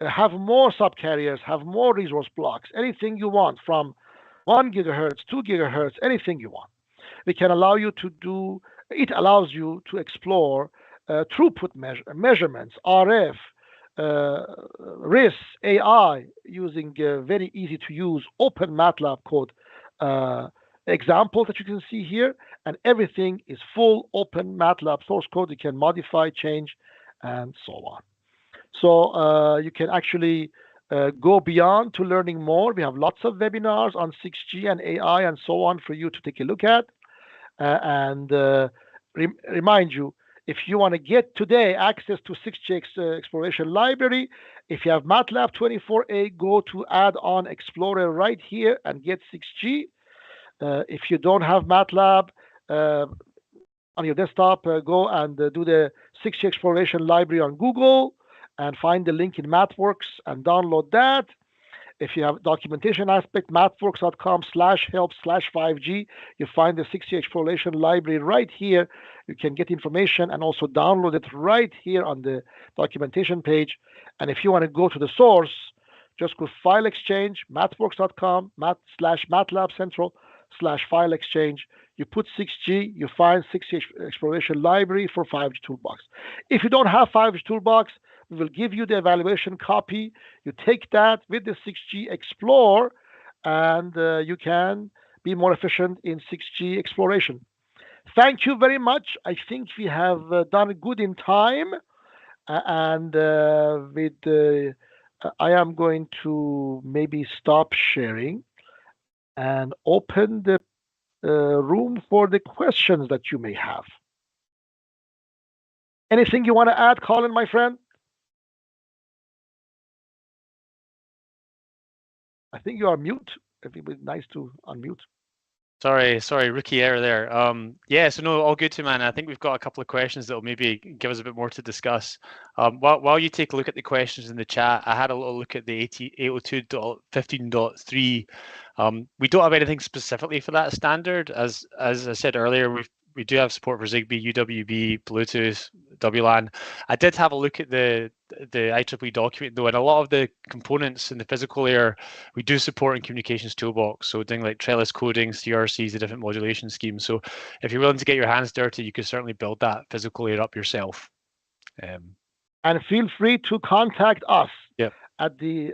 have more subcarriers, have more resource blocks, anything you want from 1 gigahertz, 2 gigahertz, anything you want. We can allow you to do, it allows you to explore throughput measurements, RF, RIS, AI, using very easy to use open MATLAB code examples that you can see here, and everything is full open MATLAB source code. You can modify, change, and so on. So you can actually go beyond to learning more. We have lots of webinars on 6G and AI and so on for you to take a look at. And remind you, if you want to get today access to 6G Exploration Library, if you have MATLAB 24A, go to Add-on Explorer right here and get 6G. If you don't have MATLAB on your desktop, go and do the 6G Exploration Library on Google and find the link in MathWorks and download that. If you have documentation aspect, mathworks.com/help/5G, you find the 6G Exploration Library right here. You can get information and also download it right here on the documentation page. And if you want to go to the source, just go File Exchange, mathworks.com/MATLAB Central/File Exchange. You put 6G, you find 6G Exploration Library for 5G Toolbox. If you don't have 5G Toolbox, we will give you the evaluation copy. You take that with the 6G Explore, and you can be more efficient in 6G exploration. Thank you very much. I think we have done good in time, and I am going to maybe stop sharing and open the room for the questions that you may have. Anything you want to add, Colin, my friend? I think you are mute. It would be nice to unmute. Sorry, rookie error there. Yeah, so no, all good to man. I think we've got a couple of questions that will maybe give us a bit more to discuss. While you take a look at the questions in the chat, I had a little look at the 802.15.3. We don't have anything specifically for that standard. As I said earlier, we do have support for Zigbee, UWB, Bluetooth, WLAN. I did have a look at the IEEE document though, and a lot of the components in the physical layer we do support in Communications Toolbox. So things like trellis coding, CRCs, the different modulation schemes. So if you're willing to get your hands dirty, you can certainly build that physical layer up yourself. And feel free to contact us. Yep. At the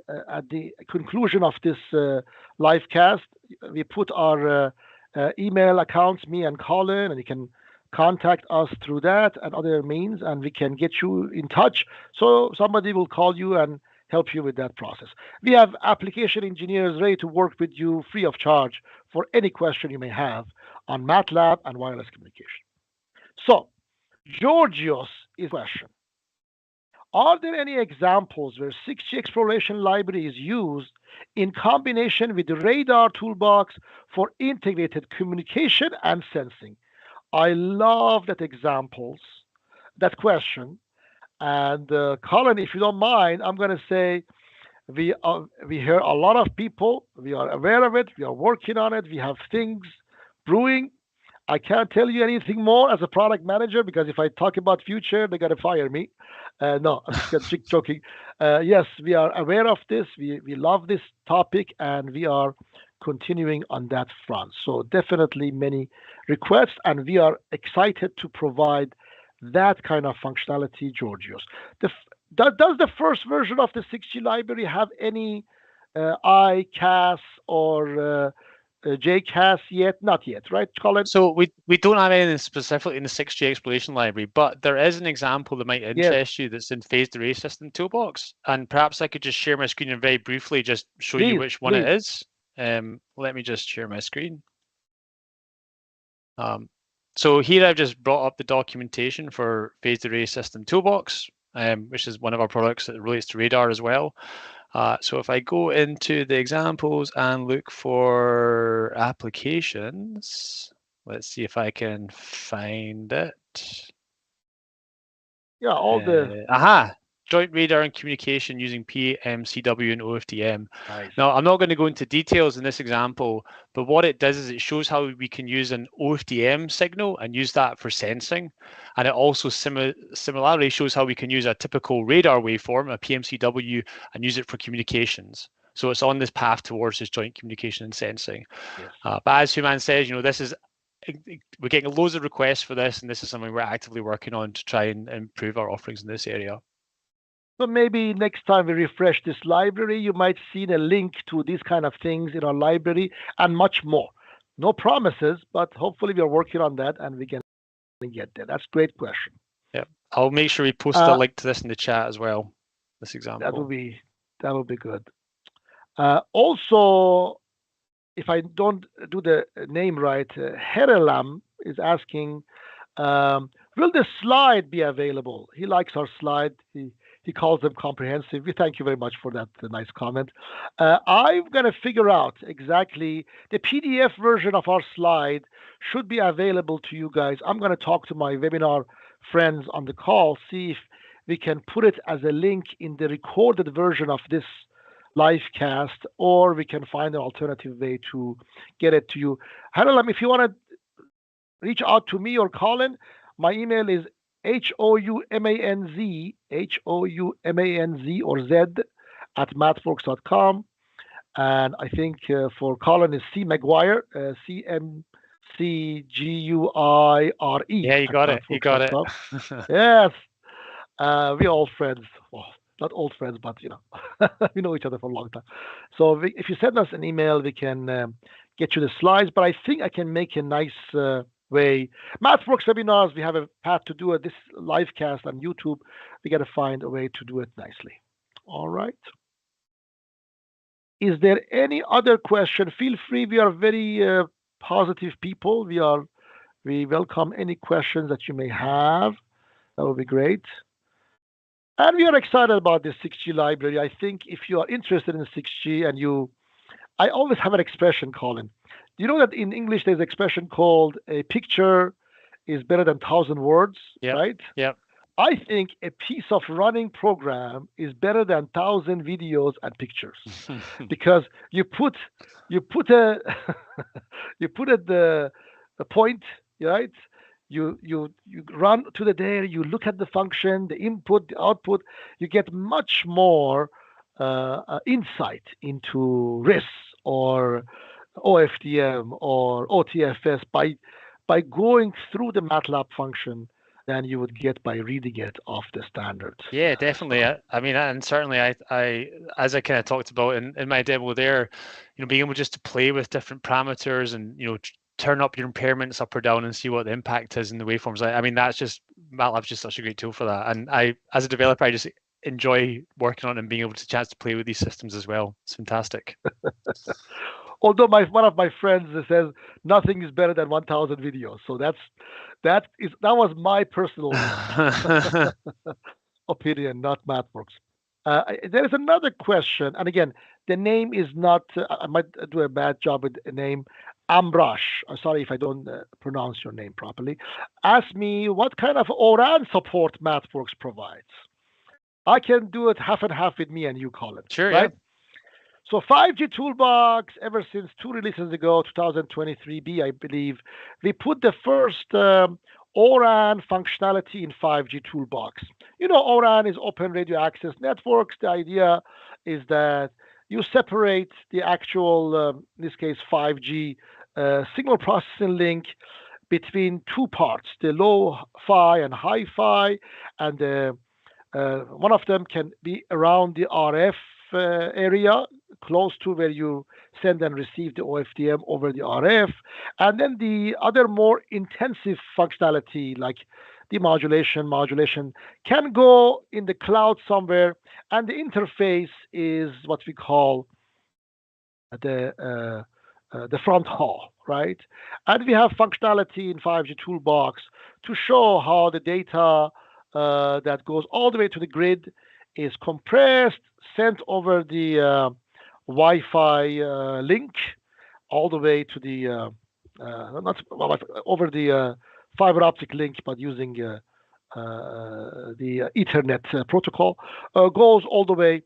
conclusion of this live cast. We put our email accounts, me and Colin, and you can contact us through that and other means, and we can get you in touch. So somebody will call you and help you with that process. We have application engineers ready to work with you free of charge for any question you may have on MATLAB and wireless communication. So, Georgios is a question. Are there any examples where 6G Exploration Library is used in combination with the radar toolbox for integrated communication and sensing? I love that question. And Colin, if you don't mind, I'm going to say we hear a lot of people. We are aware of it. We are working on it. We have things brewing. I can't tell you anything more as a product manager, because if I talk about future, they got to fire me. No, I'm just joking. Yes, we are aware of this. We love this topic, and we are continuing on that front. So definitely many requests, and we are excited to provide that kind of functionality, Georgios. Does the first version of the 6G library have any ICAS or JCAS yet? Not yet, right, Colin? So we don't have anything specifically in the 6G Exploration Library, but there is an example that might interest you that's in Phased Array System Toolbox. And perhaps I could just share my screen and very briefly just show you which one it is. Let me just share my screen. So here I've just brought up the documentation for Phased Array System Toolbox, which is one of our products that relates to radar as well. So if I go into the examples and look for applications, let's see if I can find it. Yeah, all the joint radar and communication using PMCW and OFDM. nice. Now, I'm not going to go into details in this example, but what it does is it shows how we can use an OFDM signal and use that for sensing. And it also similarly shows how we can use a typical radar waveform, a PMCW, and use it for communications. So it's on this path towards this joint communication and sensing. Yes. But as Human says, this is we're getting loads of requests for this, and this is something we're actively working on to try and improve our offerings in this area. So maybe next time we refresh this library, you might see a link to these kind of things in our library and much more. No promises, but hopefully we are working on that and we can get there. That's a great question. Yeah, I'll make sure we post a link to this in the chat as well. This example. That will be good. Also, if I don't do the name right, Herelam is asking, will the slide be available? He likes our slide. He calls them comprehensive. We thank you very much for that nice comment. I'm going to figure out exactly the PDF version of our slide should be available to you guys. I'm going to talk to my webinar friends on the call, see if we can put it as a link in the recorded version of this live cast, or we can find an alternative way to get it to you. Harold, if you want to reach out to me or Colin, my email is HOUMANZ or Z @mathworks.com. And I think for Colin is C. McGuire, CMCGUIRE. Yeah, you got it. You got it. Yes. We're all friends. Well, not old friends, but we know each other for a long time. So if you send us an email, we can get you the slides. But I think I can make a nice way. MathWorks webinars, we have a path to do this live cast on YouTube. We got to find a way to do it nicely. All right. Is there any other question? Feel free. We are very positive people. We welcome any questions that you may have. That would be great. And we are excited about this 6G library. I think if you are interested in 6G and I always have an expression, Colin. Do you know that in English there's an expression called a picture is better than 1,000 words, right? Yeah. I think a piece of running program is better than 1,000 videos and pictures because you put the point, right? You run to the there, you look at the function, the input, the output, you get much more insight into RIS or OFDM or OTFS by going through the MATLAB function than you would get by reading it off the standard. Yeah, definitely. I mean, and certainly I as I kind of talked about in my demo there, being able just to play with different parameters and, turn up your impairments up or down and see what the impact is in the waveforms. I mean, MATLAB's just such a great tool for that. And as a developer, I just enjoy working on it and being able to chance to play with these systems as well. It's fantastic. Although one of my friends says nothing is better than 1,000 videos. So that was my personal opinion, not MathWorks. There is another question, and again, the name is not. I might do a bad job with the name. Ambrash. I'm sorry if I don't pronounce your name properly. Ask me what kind of ORAN support MathWorks provides. I can do it half and half with me and you, Colin. Sure, right? Yeah. So 5G Toolbox, ever since 2 releases ago, 2023B, I believe, we put the first ORAN functionality in 5G Toolbox. ORAN is Open Radio Access Networks. The idea is that you separate the actual, in this case, 5G signal processing link between two parts, the low-fi and high-fi, and one of them can be around the RF area, close to where you send and receive the OFDM over the RF. And then the other more intensive functionality like demodulation, can go in the cloud somewhere. And the interface is what we call the front hall, right? And we have functionality in 5G Toolbox to show how the data that goes all the way to the grid is compressed, sent over the Wi-Fi link, all the way to the not over the fiber optic link, but using the Ethernet protocol, goes all the way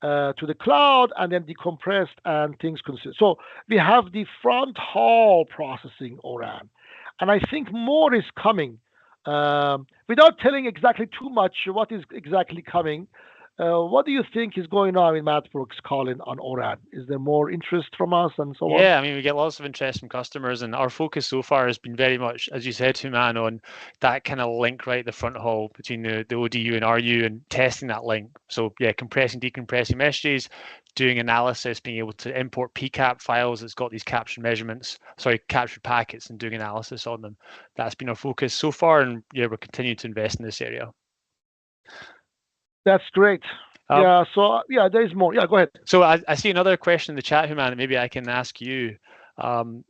to the cloud and then decompressed and things considered. So we have the front hall processing ORAN, and I think more is coming. Without telling exactly too much what is exactly coming, what do you think is going on in MathWorks, Colin, on ORAN? Is there more interest from us and so on? Yeah, I mean, we get lots of interest from customers, and our focus so far has been very much, as you said, Human, on that kind of link right at the front hall between the ODU and RU and testing that link. So yeah, compressing, decompressing messages, doing analysis, being able to import PCAP files that's got these captured packets and doing analysis on them. That's been our focus so far, and yeah, we're continuing to invest in this area. That's great. Yeah, so yeah, there is more. Yeah, go ahead. So I see another question in the chat, Human, that maybe I can ask you. Hiralam,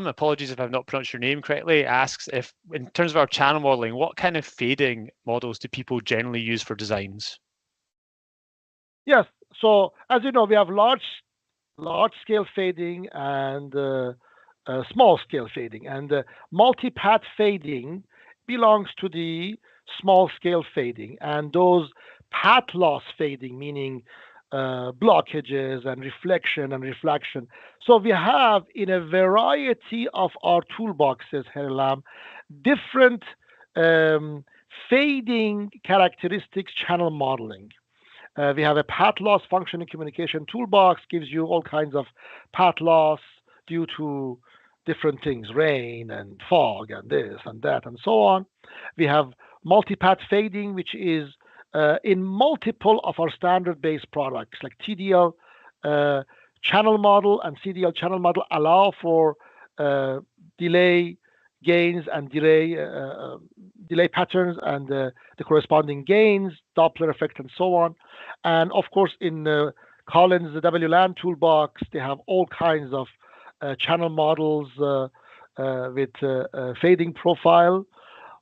apologies if I've not pronounced your name correctly, asks if, in terms of our channel modeling, what kind of fading models do people generally use for designs? Yes, so as you know, we have large scale fading and small scale fading, and multi-path fading belongs to the small scale fading, and those path loss fading, meaning blockages and reflection. So we have in a variety of our toolboxes, Herilam, different fading characteristics channel modeling. We have a path loss function in communication toolbox, gives you all kinds of path loss due to different things, rain and fog and this and that and so on. We have multipath fading, which is in multiple of our standard-based products like TDL channel model and CDL channel model allow for delay gains and delay patterns and the corresponding gains, Doppler effect, and so on. And of course, in Colin's WLAN toolbox, they have all kinds of channel models with fading profile.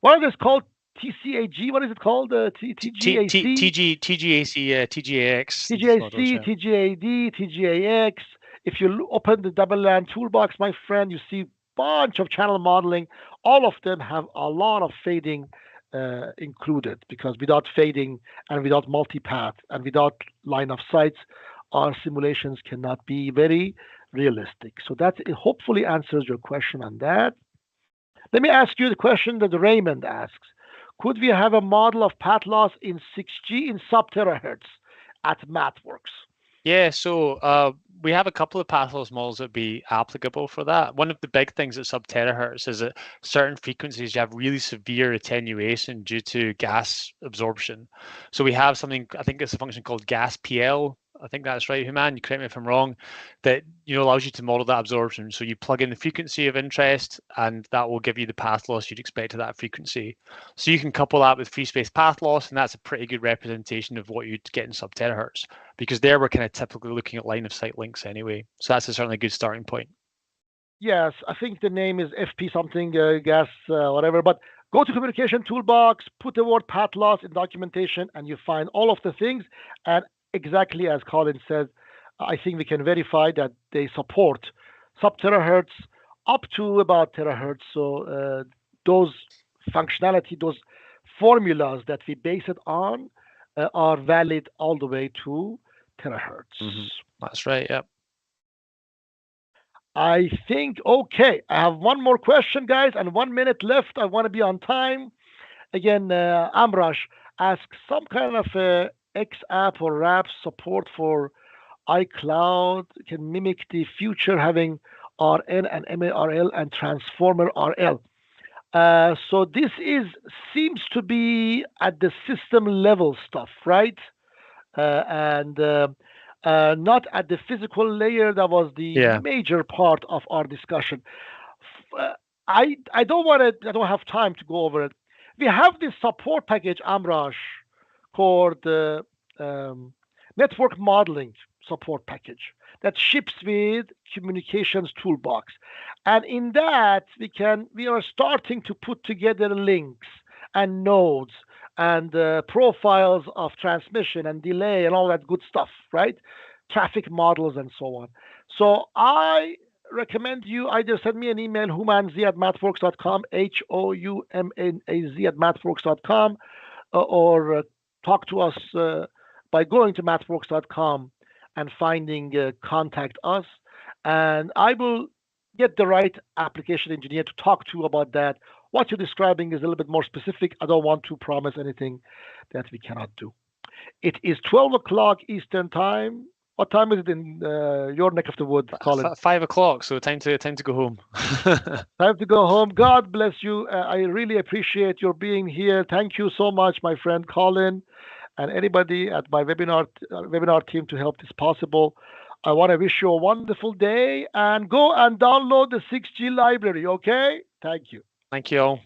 What is it called? TCAG? What is it called? TGAC? TGAC, TGAX. TGAC, TGAD, TGAX. If you open the WLAN toolbox, my friend, you see bunch of channel modeling. All of them have a lot of fading included, because without fading and without multipath and without line of sights, our simulations cannot be very realistic. So that hopefully answers your question on that. Let me ask you the question that Raymond asks. Could we have a model of path loss in 6G in sub-terahertz at MathWorks? Yeah, so we have a couple of path loss models that would be applicable for that. One of the big things at sub-terahertz is that certain frequencies you have really severe attenuation due to gas absorption. So we have something, I think it's a function called gas PL. I think that's right, Human, you correct me if I'm wrong, that allows you to model that absorption. So you plug in the frequency of interest and that will give you the path loss you'd expect at that frequency. So you can couple that with free space path loss, and that's a pretty good representation of what you'd get in sub-terahertz, because there we're kind of typically looking at line of sight links anyway. So that's certainly a good starting point. Yes, I think the name is FP something, gas, whatever, but go to communication toolbox, put the word path loss in documentation, and you find all of the things. And exactly as Colin said, I think we can verify that they support sub-terahertz up to about terahertz. So those functionality, those formulas that we base it on are valid all the way to terahertz. Mm-hmm. That's right, yeah. I think, okay, I have one more question, guys, and 1 minute left. I want to be on time. Again, Amrash asks some kind of XApp or RAP support for iCloud can mimic the future having RN and MARL and transformer RL. So this seems to be at the system level stuff, right? And not at the physical layer. That was the major part of our discussion. I don't have time to go over it. We have this support package, Amrash, called network modeling. support package that ships with Communications Toolbox. And in that, we are starting to put together links and nodes and profiles of transmission and delay and all that good stuff, right? Traffic models and so on. So I recommend you either send me an email, humanz@mathworks.com, HOUMAZ@mathworks.com, or talk to us by going to mathworks.com and finding contact us. And I will get the right application engineer to talk to you about that. What you're describing is a little bit more specific. I don't want to promise anything that we cannot do. It is 12 o'clock Eastern time. What time is it in your neck of the woods, Colin? 5 o'clock, so time to go home. Time to go home. God bless you. I really appreciate your being here. Thank you so much, my friend Colin, and anybody at my webinar team to help this possible. I want to wish you a wonderful day, and go and download the 6G library, okay? Thank you. Thank you all.